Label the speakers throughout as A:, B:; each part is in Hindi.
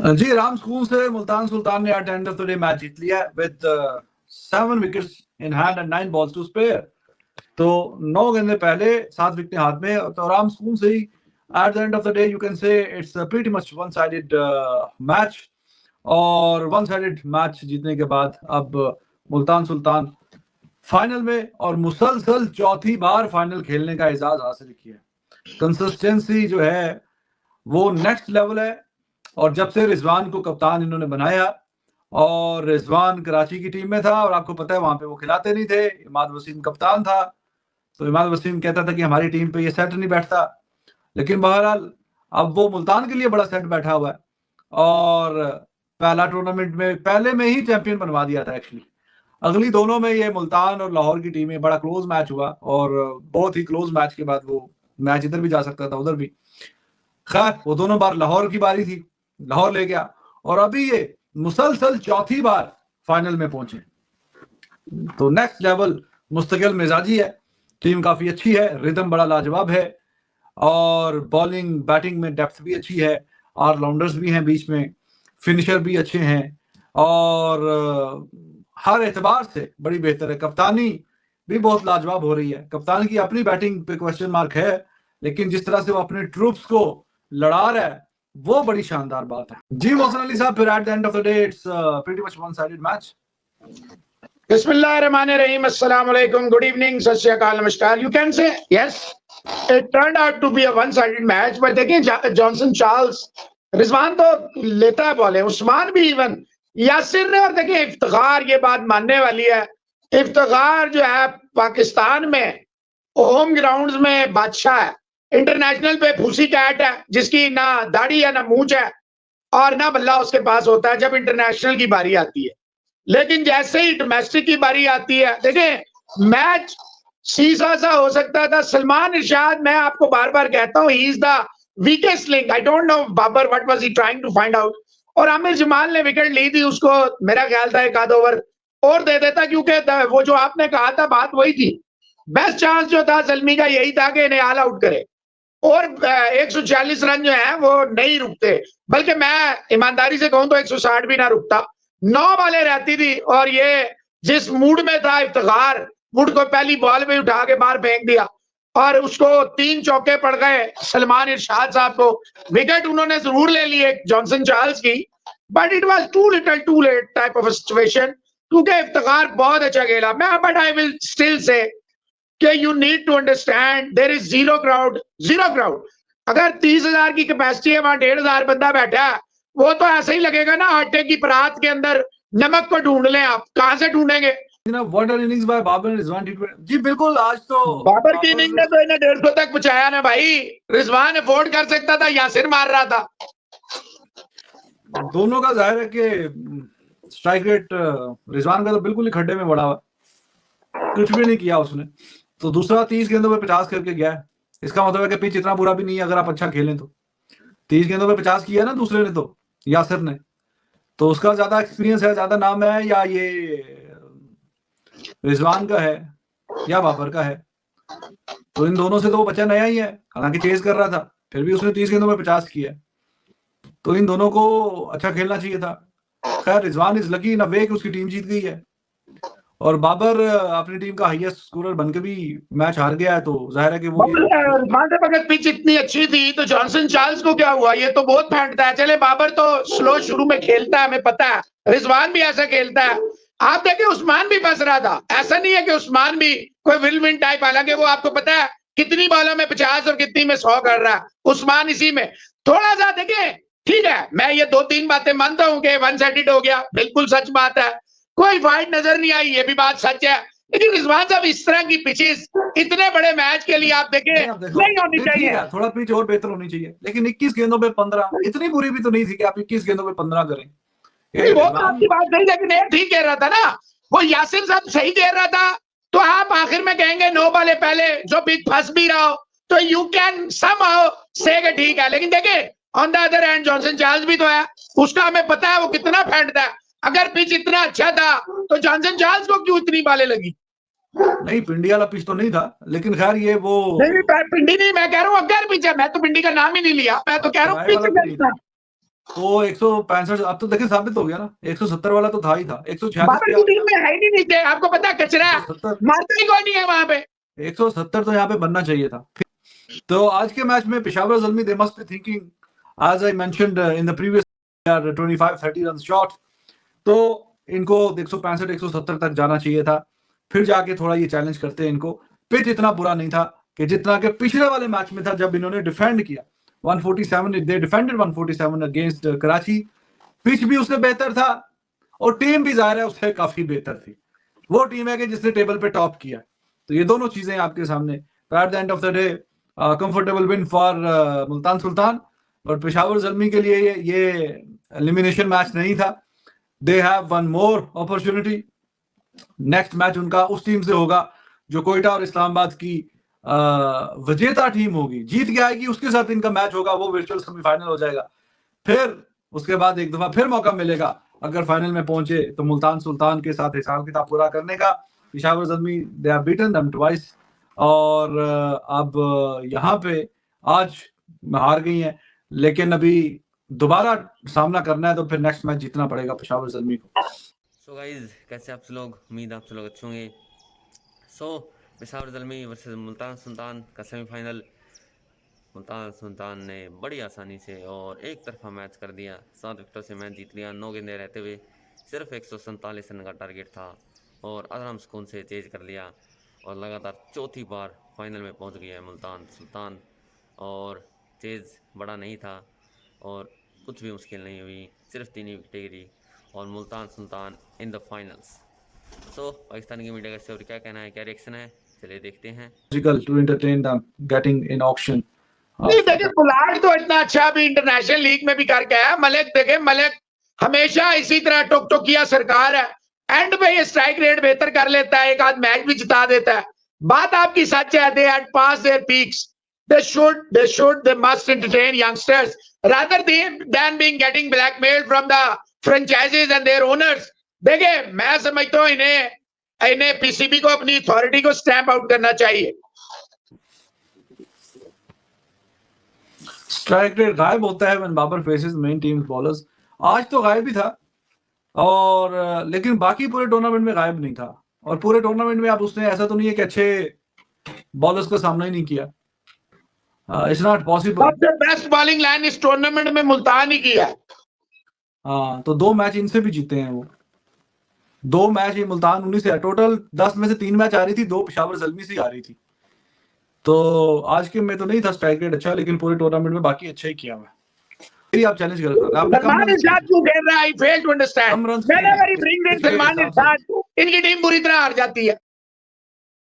A: जी, राम स्कूल से मुल्तान सुल्तान ने at the end of the day match जीत लिया with 7 wickets in hand and 9 balls to spare. तो 9 गेंदें पहले, 7 विकेटें हाथ में। तो राम स्कूल से ही at the end of the day you can say it's pretty much one sided match. और वन साइडेड मैच जीतने के बाद अब मुल्तान सुल्तान फाइनल में और मुसलसल चौथी बार फाइनल खेलने का एजाज हासिल किया। कंसिस्टेंसी जो है वो नेक्स्ट लेवल है। और जब से रिजवान को कप्तान इन्होंने बनाया, और रिजवान कराची की टीम में था और आपको पता है वहां पे वो खिलाते नहीं थे, इमाद वसीम कप्तान था। तो इमाद वसीम कहता था कि हमारी टीम पे ये सेट नहीं बैठता, लेकिन बहरहाल अब वो मुल्तान के लिए बड़ा सेट बैठा हुआ है। और पहला टूर्नामेंट में पहले में ही चैंपियन बनवा दिया था एक्चुअली। अगली दोनों में ये मुल्तान और लाहौर की टीमें, बड़ा क्लोज मैच हुआ और बहुत ही क्लोज मैच के बाद वो मैच इधर भी जा सकता था उधर भी। खैर वो दोनों बार लाहौर की बारी थी, लाहौर ले गया। और अभी ये मुसलसल चौथी बार फाइनल में पहुंचे। तो नेक्स्ट लेवल मुस्तकिल मिजाजी है, टीम काफी अच्छी है, रिदम बड़ा लाजवाब है और बॉलिंग बैटिंग में डेप्थ भी अच्छी है, ऑलराउंडर्स भी हैं बीच में, फिनिशर भी अच्छे हैं और हर एतबार से बड़ी बेहतर है। कप्तानी भी बहुत लाजवाब हो रही है। कप्तान की अपनी बैटिंग पे क्वेश्चन मार्क है, लेकिन जिस तरह से वो अपने ट्रूप्स को लड़ा रहा है वो बड़ी शानदार बात है। जी मोहसिन अली साहब, फिर eight the end of the day it's pretty much one sided match.
B: Bismillahirrahmanirrahim. Assalamu alaikum. Good evening. Sat Shri Akal. Namaskar. You can say yes. It turned out to be a one-sided match. But देखिए जॉनसन चार्ल्स, रिजवान तो लेता है बॉलें, उस्मान भी इवन, यासिर ने, और देखिए इफ्तिखार, ये बात मानने वाली है, इफ्तिखार जो है पाकिस्तान में होम ग्राउंड्स में बादशाह है, इंटरनेशनल पे फूसी कैट है जिसकी ना दाढ़ी है ना मूंछ है और ना बल्ला उसके पास होता है जब इंटरनेशनल की बारी आती है। लेकिन जैसे ही डोमेस्टिक की बारी आती है, देखिए मैच सीधा सा हो सकता था। सलमान इरशाद, मैं आपको बार बार कहता हूँ, he is the weakest link. I don't know Babar what was he trying to find out. और आमिर जमाल ने विकेट ली थी, उसको मेरा ख्याल था एक आध ओवर और दे देता, क्योंकि वो जो आपने कहा था बात वही थी। बेस्ट चांस जो था सलमी का यही था कि इन्हें ऑल आउट करे, और 140 रन जो है वो नहीं रुकते, बल्कि मैं ईमानदारी से कहूं तो 160 भी ना रुकता। 9 बॉलें रहती थी और ये जिस मूड में था इफ्तिखार, मूड को पहली बॉल में उठा के बाहर फेंक दिया और उसको 3 चौके पड़ गए सलमान इरशाद साहब को। विकेट उन्होंने जरूर ले लिए जॉनसन चार्ल्स की, but it was too little too late type of situation, क्योंकि इफ्तिखार बहुत अच्छा खेला। But I will still say कि you need to understand there is zero crowd. अगर 30,000 की कैपेसिटी है, वहां 1,500 बंदा बैठा है, वो तो ऐसे ही लगेगा ना आटे की परात के अंदर नमक को ढूंढ लें। आप कहां से ढूंढेंगे?
A: जी बिल्कुल, आज तो
B: बाबर की इनिंग ने तो इन्हें 150 तक पहुंचाया ना भाई। रिजवान अफोर्ड कर सकता था, यासिर मार रहा था।
A: दोनों का जाहिर है कि स्ट्राइक रेट रिजवान का तो बिल्कुल ही खड्डे में पड़ा हुआ, कुछ भी नहीं किया उसने। तो दूसरा 30 गेंदों पे 50 करके गया है। इसका मतलब है कि पिच इतना बुरा भी नहीं है अगर आप अच्छा खेलें तो। 30 गेंदों पे 50 किया ना दूसरे ने, तो यासिर ने, तो उसका ज्यादा एक्सपीरियंस है, ज्यादा नाम है, या ये रिजवान का है या बाबर का है। तो इन दोनों से तो वो बच्चा नया ही है, हालांकि चेज कर रहा था, फिर भी उसने 30 गेंदों में 50 किया। तो इन दोनों को अच्छा खेलना चाहिए था। खैर रिजवान इज लकी इन अ वे कि उसकी टीम जीत गई है, और बाबर अपनी टीम का हाईएस्ट स्कोरर बनकर भी मैच हार गया है। तो जाहिर है कि वो
B: अगर पिच इतनी अच्छी थी तो जॉनसन चार्ल्स को क्या हुआ? ये तो बहुत फेंकता है। चले बाबर तो स्लो शुरू में खेलता है, हमें पता है, रिजवान भी ऐसा खेलता है। आप देखिए उस्मान भी फंस रहा था, ऐसा नहीं है कि उस्मान भी कोई विल विन टाइप, हालांकि वो आपको पता है कितनी बॉलों में 50 और कितनी में 100 कर रहा है उस्मान। इसी में थोड़ा सा देखिए, ठीक है, मैं ये 2-3 बातें मानता हूं कि वन साइडेड हो गया, बिल्कुल सच बात है, कोई फाइट नजर नहीं आई, ये भी बात सच है। लेकिन रिजवान साहब इस तरह की पिचेस इतने बड़े मैच के लिए आप देखें नहीं होनी चाहिए,
A: थोड़ा पिच और बेहतर होनी चाहिए। लेकिन 21 गेंदों पे 15 इतनी बुरी भी तो नहीं थी कि आप 21 गेंदों पे 15 करें।
B: वो तो आपकी बात नहीं, लेकिन ये ठीक कह रहा था ना, वो यासिर साहब सही कह रहा था। तो आप आखिर में कहेंगे 9 बॉलें पहले जो पिच फंस भी रहा हो तो यू कैन समहाउ से कि ठीक है। लेकिन देखे on the other hand Johnson Charles भी तो है, उसका हमें पता है वो कितना फेंकता है। अगर पिच इतना अच्छा था तो जॉनसन चार्ल्स को क्यों इतनी बालें लगी?
A: नहीं, पिंडी वाला पिच तो नहीं था, लेकिन खैर ये वो
B: नहीं, पिंडी नहीं, मैं कह रहा हूँ अगर पिच है, मैं तो पिंडी का नाम ही नहीं लिया, मैं तो कह रहा हूँ पिच।
A: तो 165 अब तो देखिए साबित हो गया ना, 170 वाला तो था ही था, 146
B: बाबर की टीम में हाइट ही नहीं थे, आपको पता है, कचरा
A: 170
B: मारता ही कोई नहीं है वहां पे।
A: 170 तो यहाँ पे बनना चाहिए था। तो आज के मैच में Peshawar Zalmi they must be thinking, as I mentioned in the previous 25-30 run shot, तो इनको 165 170 तक जाना चाहिए था, फिर जाके थोड़ा ये चैलेंज करते हैं इनको। पिच इतना बुरा नहीं था कि जितना कि पिछले वाले मैच में था जब इन्होंने डिफेंड किया 147, दे डिफेंडेड 147 अगेंस्ट कराची। पिच भी उससे बेहतर था और टीम भी ज़ाहिर है उससे काफी बेहतर थी। वो टीम है कि जिसने टेबल पे टॉप किया। तो ये दोनों चीजें आपके सामने। At the end of the day comfortable win for Multan Sultan, और पेशावर ज़ल्मी के लिए ये एलिमिनेशन मैच नहीं था। They have one more opportunity. Next match उनका उस टीम से होगा जो कोयटा और इस्लामाबाद की विजेता टीम होगी, जीत के आएगी, उसके साथ इनका मैच होगा, वो वर्चुअल सेमीफाइनल हो जाएगा। फिर उसके बाद एक दफा फिर मौका मिलेगा अगर फाइनल में पहुंचे तो मुल्तान सुल्तान के साथ हिसाब किताब पूरा करने का। Peshawar Zalmi they have beaten them twice, और अब यहाँ पे आज हार गई हैं, लेकिन अभी दोबारा सामना करना है तो फिर नेक्स्ट मैच जीतना पड़ेगा पेशावर ज़ल्मी को।
C: सो गाइज, कैसे आप लोग? उम्मीद आप लोग अच्छे होंगे। सो पेशावर ज़ल्मी वर्सेस मुल्तान सुल्तान का सेमीफाइनल मुल्तान सुल्तान ने बड़ी आसानी से और एक तरफा मैच कर दिया, 7 विकेटों से मैच जीत लिया। 9 गेंदें रहते हुए सिर्फ 147 रन का टारगेट था और आराम सुकून से चेज कर लिया, और लगातार चौथी बार फाइनल में पहुंच गया है मुल्तान सुल्तान। और चेज बड़ा नहीं था और कुछ भी मुश्किल नहीं हुई, सिर्फ 3 ही विकेटें गिरी और Multan Sultan in the finals. सो पाकिस्तान की मीडिया का इससे और क्या कहना है, क्या रिएक्शन है, चलिए देखते हैं।
A: To entertain them getting in auction.
B: नहीं देखिए, पुलाड़ तो इतना अच्छा भी इंटरनेशनल लीग में भी करके आया। मलिक देखे, मलिक हमेशा इसी तरह टोक-टोकिया सरकार है, एंड पे ये स्ट्राइक रेट बेहतर कर लेता है, एक आध मैच भी जिता देता है। बात आपकी सच है, they had pass their peaks, they must entertain youngsters rather than being getting blackmailed from the franchises and their owners। देखिए, मैं समझता हूँ इन्हें पीसीबी को अपनी अथॉरिटी को स्टैंप आउट करना चाहिए।
A: स्ट्राइक रेट गायब होता है when Babar faces main team bowlers. आज तो गायब ही था, और लेकिन बाकी पूरे टूर्नामेंट में गायब नहीं था। और पूरे टूर्नामेंट में आप उसने ऐसा तो नहीं है कि अच्छे बॉलर्स का सामना ही नहीं किया। It's not possible.
B: सबसे बेस्ट बॉलिंग लाइन इस टूर्नामेंट में मुल्तान ही किया।
A: हाँ, तो 2 मैच इनसे भी जीते हैं वो। 2 मैच ये मुल्तान 19 से, टोटल 10 में से 3 मैच आ रही थी, 2 पेशावर ज़ल्मी से आ रही थी। तो आज के में तो नहीं था स्ट्राइक रेट अच्छा, लेकिन पूरे टूर्नामेंट में बाकी अच्छा ही किया मैं। फिर आप चैलेंज कर रहे हैं।
B: सलमान इरशाद क्यों खेल रहा है? I fail to understand। Whenever he brings in Salman इरशाद, इनकी टीम बुरी तरह हार जाती है।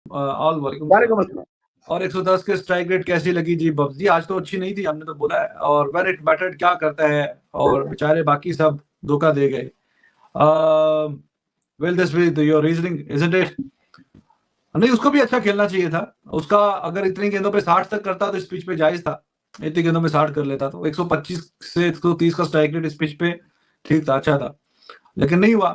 A: ऑल
B: वालेकुम अस्सलाम।
A: और 110 के स्ट्राइक रेट कैसी लगी जी? जी आज तो अच्छी नहीं थी, हमने तो बोला है। और व्हेन इट मैटर्ड क्या करता है, और बेचारे बाकी सब धोखा दे गए। Well this with your reasoning isn't it? नहीं, उसको भी अच्छा खेलना चाहिए था। उसका अगर इतनी गेंदों पे 60 तक करता तो इस पिच पे जायज था, इतनी गेंदों में 60 कर लेता तो 125 से 130 का स्ट्राइक रेट इस पिच पे ठीक था, अच्छा था, लेकिन नहीं हुआ।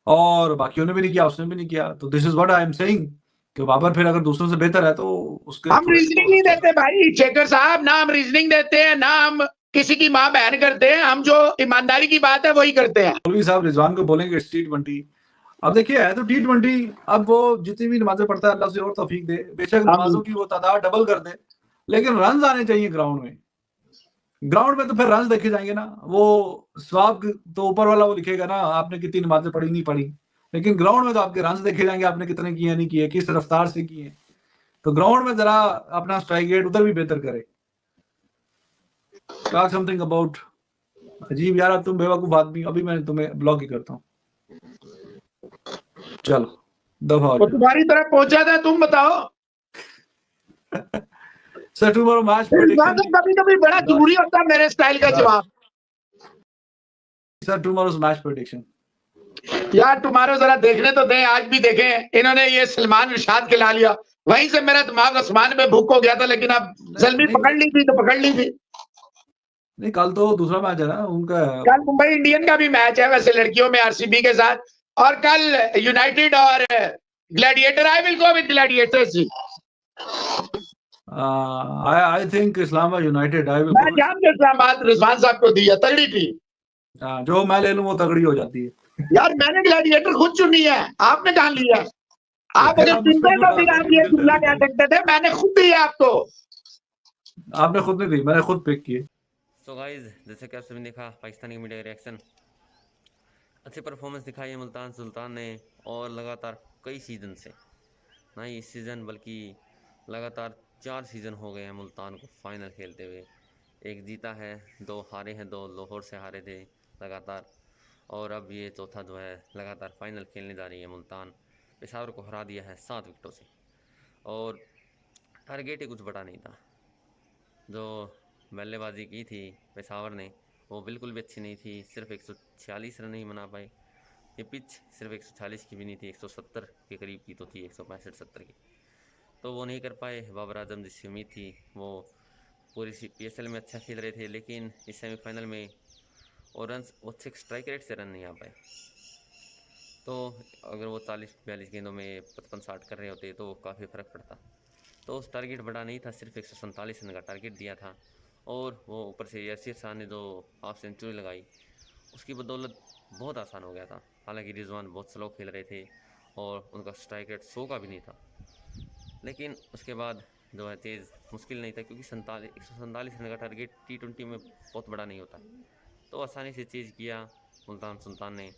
A: और बाकियों ने भी नहीं किया, उसने भी नहीं किया। तो this is what I am saying कि बाबर फिर अगर दूसरों से बेहतर है तो उसके
B: हम रीजनिंग नहीं देते भाई शेखर साहब, ना हम रीजनिंग देते हैं, ना हम किसी की मां बहन करते हैं। हम जो ईमानदारी की बात है वही करते हैं।
A: मौलवी साहब रिजवान को बोलेंगे T20। अब देखिए है तो T20, अब वो जितनी भी नमाजें पढ़ता है अल्लाह से और तौफीक दे, बेशक नमाजों की वो तादाद डबल कर दे, लेकिन रन आने चाहिए ग्राउंड में। ग्राउंड में तो फिर रन देखे जाएंगे ना, वो स्वाब तो ऊपर वाला वो लिखेगा ना आपने कितनी नमाजें पढ़ी नहीं पढ़ी, लेकिन ग्राउंड में तो आपके रन देखे जाएंगे, आपने कितने किए नहीं किए, किस रफ्तार से किए। तो ग्राउंड में जरा अपना स्ट्राइक रेट उधर भी बेहतर करे। Talk something about. अजीब यार, अब तुम बेवकूफ आदमी, अभी मैं तुम्हें ब्लॉक ही करता हूँ। चलो दफा हो जाओ।
B: तुम्हारी तरफ पहुंचा था, तुम बताओ।
A: सर टुमारो मैच
B: कभी कभी बड़ा जरूरी होता है मेरे स्टाइल का जवाब।
A: Sir tomorrow match prediction.
B: यार तुम्हारे जरा देखने तो दें, आज भी देखें। इन्होंने ये सलमान इरशाद खिला लिया, वहीं से मेरा दिमाग आसमान में भूख हो गया था, लेकिन अब ज़ल्मी पकड़ ली थी तो पकड़ ली थी।
A: नहीं, कल तो दूसरा मैच है ना उनका।
B: कल मुंबई इंडियन का भी मैच है वैसे लड़कियों में, आरसीबी के साथ, और कल यूनाइटेड और Gladiator. I will go with Gladiators ji.
A: I think Islamabad United. I will
B: मैं जान के इस्लामाबाद रिजवान साहब को दिया, तगड़ी थी।
A: हाँ, जो मैं ले लूं वो तगड़ी हो जाती है।
B: यार मैंने ग्लैडिएटर खुद चुनी है, आपने कहाँ लिया है? आप अगर
A: हम उस पे
B: चुनते तो
A: क्यों
B: फिर
A: डालते
B: आप
A: हैं कि
B: ये
A: मुझे
B: जुमला
A: जल्दी
B: कह
A: चाहिए।
B: सकते थे, मैंने खुद दी है आपको।
A: आपने खुद नहीं दी, मैंने खुद पिक की।
C: सो गाइज, जैसे कि आप सभी ने देखा पाकिस्तानी मीडिया का रिएक्शन, अच्छी परफॉर्मेंस दिखाई है मुल्तान सुल्तान ने, और लगातार कई सीजन से, ना ही इस सीज़न बल्कि लगातार 4 सीज़न हो गए हैं मुल्तान को फाइनल खेलते हुए। एक जीता है, 2 हारे हैं, 2 लाहौर से हारे थे लगातार, और अब ये चौथा जो है लगातार फाइनल खेलने जा रही है मुल्तान। पेशावर को हरा दिया है 7 विकेटों से, और टारगेट ही कुछ बड़ा नहीं था। जो बल्लेबाजी की थी पेशावर ने वो बिल्कुल भी अच्छी नहीं थी, सिर्फ 146 रन ही बना पाए। ये पिच सिर्फ 146 की भी नहीं थी, 170 के करीब की तो थी, 165-70 की, तो वो नहीं कर पाए। बाबर आजम जिसकी उम्मीद थी वो पूरी PSL में अच्छा खेल रहे थे, लेकिन इस सेमीफाइनल में और रन वो 6 स्ट्राइक रेट से रन नहीं आ पाए। तो अगर वो 40-42 गेंदों में 55-60 कर रहे होते तो काफ़ी फ़र्क पड़ता। तो उस टारगेट बड़ा नहीं था, सिर्फ 147 रन का टारगेट दिया था, और वो ऊपर से यासिर शाह ने जो हाफ सेंचुरी लगाई उसकी बदौलत बहुत आसान हो गया था। हालांकि रिजवान बहुत स्लो खेल रहे थे और उनका स्ट्राइक रेट 100 का भी नहीं था, लेकिन उसके बाद जो है तेज़ मुश्किल नहीं था, क्योंकि 147 रन का टारगेट T20 में बहुत बड़ा नहीं होता। तो आसानी से चीज़ किया मुल्तान सुल्तान ने,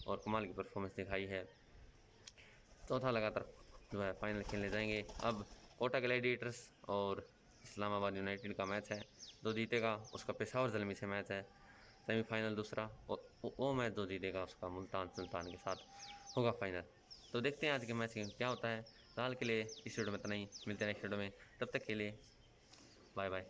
C: और कमाल की परफॉर्मेंस दिखाई है। चौथा लगातार जो है फाइनल खेलने जाएंगे। अब कोटा ग्लैडिएटर्स और इस्लामाबाद यूनाइटेड का मैच है, जो जीतेगा उसका पेशावर ज़ल्मी से मैच है सेमीफाइनल दूसरा, और वो मैच जो जीतेगा उसका मुल्तान सुल्तान के साथ होगा फाइनल। तो देखते हैं आज के मैच में क्या होता है। फिलहाल के लिए इस वीडियो में इतना ही, मिलते हैं नेक्स्ट वीडियो में, तब तक के लिए बाय बाय।